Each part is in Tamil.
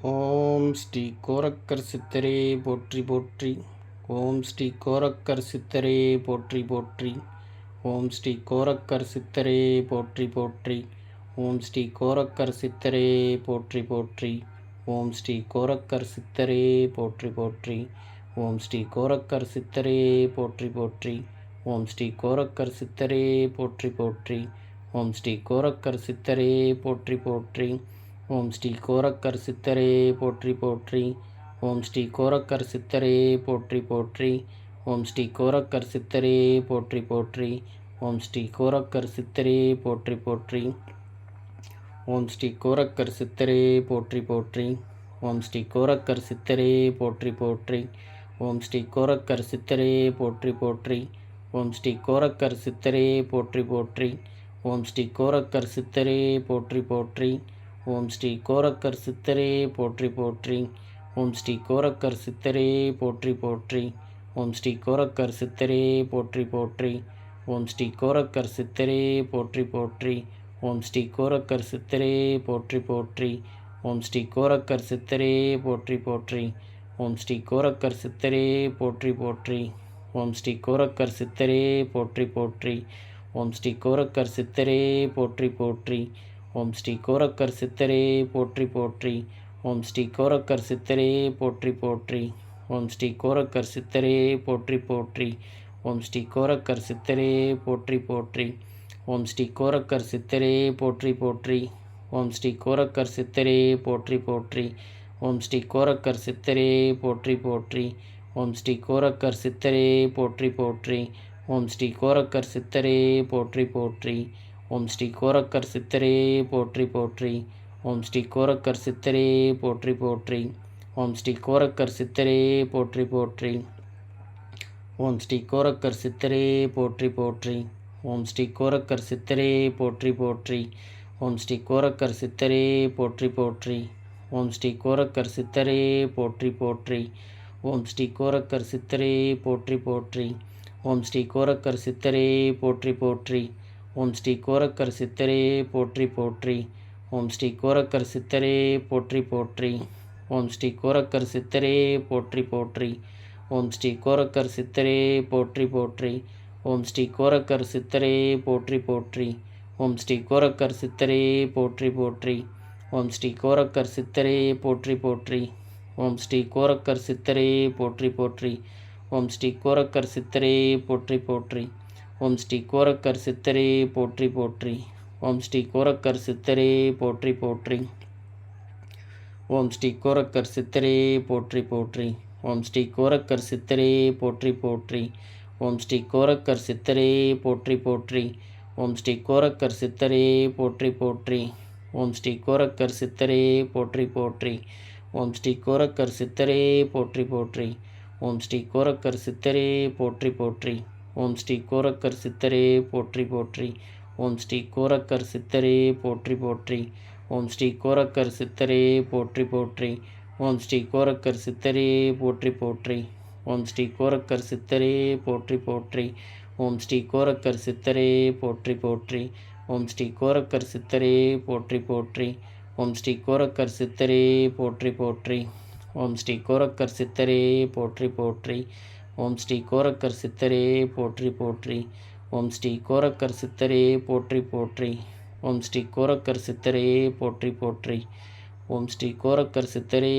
ஓம் ஸ்ரீ கோரக்கர் சித்தரே போற்றி போற்றி. ஓம் ஸ்ரீ கோரக்கர் சித்தரே போற்றி போற்றி. ஓம் ஸ்ரீ கோரக்கர் சித்தரே போற்றி போற்றி. ஓம் ஸ்ரீ கோரக்கர் சித்தரே போற்றி போற்றி. ஓம் ஸ்ரீ கோரக்கர் சித்தரே போற்றி போற்றி. ஓம் ஸ்ரீ கோரக்கர் சித்தரே போற்றி போற்றி. ஓம் ஸ்ரீ கோரக்கர் சித்தரே போற்றி போற்றி. ஓம் ஸ்ரீ கோரக்கர் சித்தரே போற்றி போற்றி. ஓம் ஸ்ரீ கோரக்கர் சித்தரே போற்றி போற்றி. ஓம் ஸ்ரீ கோரக்கர் சித்தரே போற்றி போற்றி. ஓம் ஸ்ரீ கோரக்கர் சித்தரே போற்றி போற்றி. ஓம் ஸ்ரீ கோரக்கர் சித்தரே போற்றி போற்றி. ஓம் ஸ்ரீ கோரக்கர் சித்தரே போற்றி போற்றி. ஓம் ஸ்ரீ கோரக்கர் சித்தரே போற்றி போற்றி. ஓம் ஸ்ரீ கோரக்கர் சித்தரே போற்றி போற்றி. ஓம் ஸ்ரீ கோரக்கர் சித்தரே போற்றி போற்றி. ஓம் ஸ்ரீ கோரக்கர் சித்தரே போற்றி போற்றி. ஓம் ஸ்ரீ கோரக்கர் சித்தரே போற்றி போற்றி. ஓம் ஸ்ரீ கோரக்கர் சித்தரே போற்றி போற்றி. ஓம் ஸ்ரீ கோரக்கர் சித்தரே போற்றி போற்றி. ஓம் ஸ்ரீ கோரக்கர் சித்தரே போற்றி போற்றி. ஓம் ஸ்ரீ கோரக்கர் சித்தரே போற்றி போற்றி. ஓம் ஸ்ரீ கோரக்கர் சித்தரே போற்றி போற்றி. ஓம் ஸ்ரீ கோரக்கர் சித்தரே போற்றி போற்றி. ஓம் ஸ்ரீ கோரக்கர் சித்தரே போற்றி போற்றி. ஓம் ஸ்ரீ கோரக்கர் சித்தரே போற்றி போற்றி. ஓம் ஸ்ரீ கோரக்கர் சித்தரே போற்றி போற்றி. ஓம் ஸ்ரீ கோரக்கர் சித்தரே போற்றி போற்றி. ஓம் ஸ்ரீ கோரக்கர் சித்தரே போற்றி போற்றி. ஓம் ஸ்ரீ கோரக்கர் சித்தரே போற்றி போற்றி. ஓம் ஸ்ரீ கோரக்கர் சித்தரே போற்றி போற்றி. ஓம் ஸ்ரீ கோரக்கர் சித்தரே போற்றி போற்றி. ஓம் ஸ்ரீ கோரக்கர் சித்தரே போற்றி போற்றி. ஓம் ஸ்ரீ கோரக்கர் சித்தரே போற்றி போற்றி. ஓம் ஸ்ரீ கோரக்கர் சித்தரே போற்றி போற்றி. ஓம் ஸ்ரீ கோரக்கர் சித்தரே போற்றி போற்றி. ஓம் ஸ்ரீ கோரக்கர் சித்தரே போற்றி போற்றி. ஓம் ஸ்ரீ கோரக்கர் சித்தரே போற்றி போற்றி. ஓம் ஸ்ரீ கோரக்கர் சித்தரே போற்றி போற்றி. ஓம் ஸ்ரீ கோரக்கர் சித்தரே போற்றி போற்றி. ஓம் ஸ்ரீ கோரக்கர் சித்தரே போற்றி போற்றி. ஓம் ஸ்ரீ கோரக்கர் சித்தரே போற்றி போற்றி. ஓம் ஸ்ரீ கோரக்கர் சித்தரே போற்றி போற்றி. ஓம் ஸ்ரீ கோரக்கர் சித்தரே போற்றி போற்றி. ஓம் ஸ்ரீ கோரக்கர் சித்தரே போற்றி போற்றி. ஓம் ஸ்ரீ கோரக்கர் சித்தரே போற்றி போற்றி. ஓம் ஸ்ரீ கோரக்கர் சித்தரே போற்றி போற்றி. ஓம் ஸ்ரீ கோரக்கர் சித்தரே போற்றி போற்றி. ஓம் ஸ்ரீ கோரக்கர் சித்தரே போற்றி போற்றி. ஓம் ஸ்ரீ கோரக்கர் சித்தரே போற்றி போற்றி. ஓம் ஸ்ரீ கோரக்கர் சித்தரே போற்றி போற்றி. ஓம் ஸ்ரீ கோரக்கர் சித்தரே போற்றி போற்றி. ஓம் ஸ்ரீ கோரக்கர் சித்தரே போற்றி போற்றி. ஓம் ஸ்ரீ கோரக்கர் சித்தரே போற்றி போற்றி. ஓம் ஸ்ரீ கோரக்கர் சித்தரே போற்றி போற்றி. ஓம் ஸ்ரீ கோரக்கர் சித்தரே போற்றி போற்றி. ஓம் ஸ்ரீ கோரக்கர் சித்தரே போற்றி போற்றி. ஓம் ஸ்ரீ கோரக்கர் சித்தரே போற்றி போற்றி. ஓம் ஸ்ரீ கோரக்கர் சித்தரே போற்றி போற்றி. ஓம் ஸ்ரீ கோரக்கர் சித்தரே போற்றி போற்றி. ஓம் ஸ்ரீ கோரக்கர் சித்தரே போற்றி போற்றி. ஓம் ஸ்ரீ கோரக்கர் சித்தரே போற்றி போற்றி. ஓம் ஸ்ரீ கோரக்கர் சித்தரே போற்றி போற்றி. ஓம் ஸ்ரீ கோரக்கர் சித்தரே போற்றி போற்றி. ஓம் ஸ்ரீ கோரக்கர் சித்தரே போற்றி போற்றி. ஓம் ஸ்ரீ கோரக்கர் சித்தரே போற்றி போற்றி. ஓம் ஸ்ரீ கோரக்கர் சித்தரே போற்றி போற்றி. ஓம் ஸ்ரீ கோரக்கர் சித்தரே போற்றி போற்றி. ஓம் ஸ்ரீ கோரக்கர் சித்தரே போற்றி போற்றி. ஓம் ஸ்ரீ கோரக்கர் சித்தரே போற்றி போற்றி. ஓம் ஸ்ரீ கோரக்கர் சித்தரே போற்றி போற்றி. ஓம் ஸ்ரீ கோரக்கர் சித்தரே போற்றி போற்றி. ஓம் ஸ்ரீ கோரக்கர் சித்தரே போற்றி போற்றி. ஓம் ஸ்ரீ கோரக்கர் சித்தரே போற்றி போற்றி. ஓம் ஸ்ரீ கோரக்கர் சித்தரே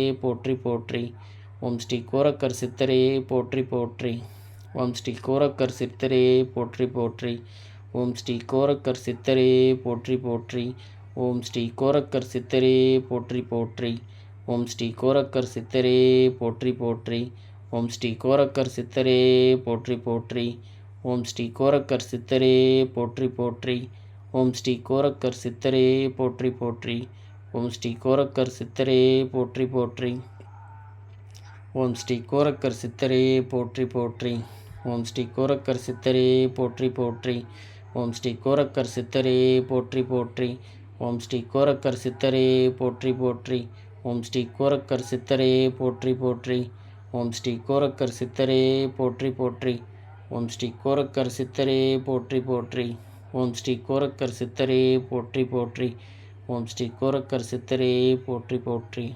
போற்றி போற்றி. ஓம் ஸ்ரீ கோரக்கர் சித்தரே போற்றி போற்றி. ஓம் ஸ்ரீ கோரக்கர் சித்தரே போற்றி போற்றி. ஓம் ஸ்ரீ கோரக்கர் சித்தரே போற்றி போற்றி. ஓம் ஸ்ரீ கோரக்கர் சித்தரே போற்றி போற்றி. ஓம் ஸ்ரீ கோரக்கர் சித்தரே போற்றி போற்றி. ஓம் ஸ்ரீ கோரக்கர் சித்தரே போற்றி போற்றி. ஓம் ஸ்ரீ கோரக்கர் சித்தரே போற்றி போற்றி. ஓம் ஸ்ரீ கோரக்கர் சித்தரே போற்றி போற்றி. ஓம் ஸ்ரீ கோரக்கர் சித்தரே போற்றி போற்றி. ஓம் ஸ்ரீ கோரக்கர் சித்தரே போற்றி போற்றி. ஓம் ஸ்ரீ கோரக்கர் சித்தரே போற்றி போற்றி. ஓம் ஸ்ரீ கோரக்கர் சித்தரே போற்றி போற்றி. ஓம் ஸ்ரீ கோரக்கர் சித்தரே போற்றி போற்றி. ஓம் ஸ்ரீ கோரக்கர் சித்தரே போற்றி போற்றி. ஓம் ஸ்ரீ கோரக்கர் சித்தரே போற்றி போற்றி. ஓம் ஸ்ரீ கோரக்கர் சித்தரே போற்றி போற்றி. ஓம் ஸ்ரீ கோரக்கர் சித்தரே போற்றி போற்றி. ஓம் ஸ்ரீ கோரக்கர் சித்தரே போற்றி போற்றி.